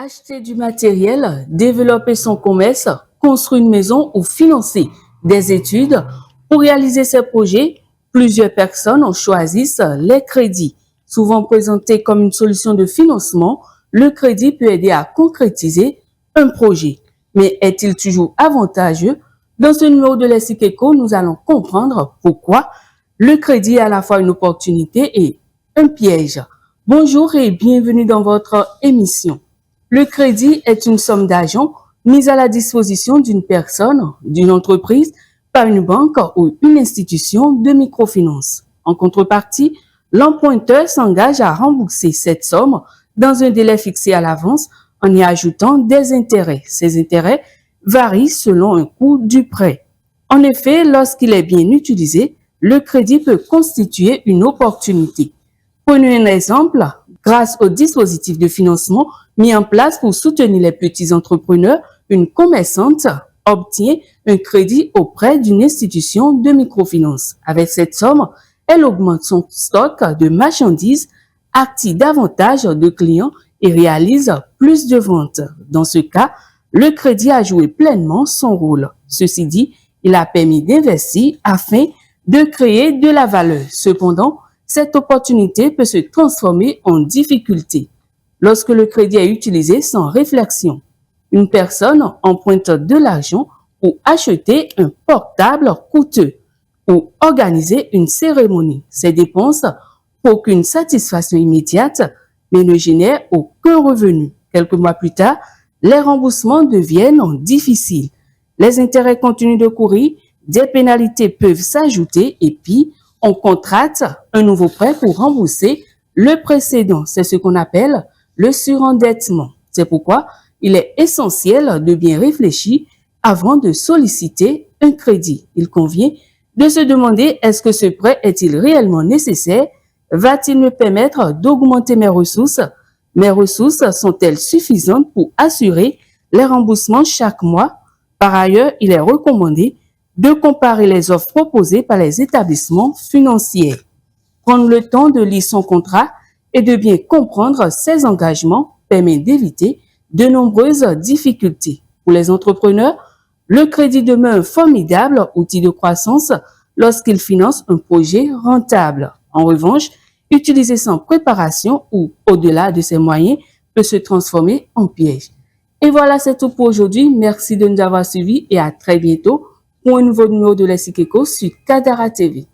Acheter du matériel, développer son commerce, construire une maison ou financer des études. Pour réaliser ces projets, plusieurs personnes choisissent les crédits. Souvent présenté comme une solution de financement, le crédit peut aider à concrétiser un projet. Mais est-il toujours avantageux? Dans ce numéro de l'Essiqueco, nous allons comprendre pourquoi le crédit est à la fois une opportunité et un piège. Bonjour et bienvenue dans votre émission. Le crédit est une somme d'argent mise à la disposition d'une personne, d'une entreprise, par une banque ou une institution de microfinance. En contrepartie, l'emprunteur s'engage à rembourser cette somme dans un délai fixé à l'avance en y ajoutant des intérêts. Ces intérêts varient selon un coût du prêt. En effet, lorsqu'il est bien utilisé, le crédit peut constituer une opportunité. Prenons un exemple. Grâce au dispositif de financement mis en place pour soutenir les petits entrepreneurs, une commerçante obtient un crédit auprès d'une institution de microfinance. Avec cette somme, elle augmente son stock de marchandises, active davantage de clients et réalise plus de ventes. Dans ce cas, le crédit a joué pleinement son rôle. Ceci dit, il a permis d'investir afin de créer de la valeur. Cependant, cette opportunité peut se transformer en difficulté lorsque le crédit est utilisé sans réflexion. Une personne emprunte de l'argent pour acheter un portable coûteux ou organiser une cérémonie. Ces dépenses procurent une satisfaction immédiate mais ne génèrent aucun revenu. Quelques mois plus tard, les remboursements deviennent difficiles. Les intérêts continuent de courir, des pénalités peuvent s'ajouter et puis on contracte un nouveau prêt pour rembourser le précédent. C'est ce qu'on appelle le surendettement. C'est pourquoi il est essentiel de bien réfléchir avant de solliciter un crédit. Il convient de se demander est-ce que ce prêt est-il réellement nécessaire? Va-t-il me permettre d'augmenter mes ressources? Mes ressources sont-elles suffisantes pour assurer les remboursements chaque mois? Par ailleurs, il est recommandé de comparer les offres proposées par les établissements financiers. Prendre le temps de lire son contrat et de bien comprendre ses engagements permet d'éviter de nombreuses difficultés. Pour les entrepreneurs, le crédit demeure un formidable outil de croissance lorsqu'ils financent un projet rentable. En revanche, utiliser sans préparation ou au-delà de ses moyens peut se transformer en piège. Et voilà, c'est tout pour aujourd'hui. Merci de nous avoir suivis et à très bientôt pour un nouveau numéro de l'Essiqueco sur Kadara TV.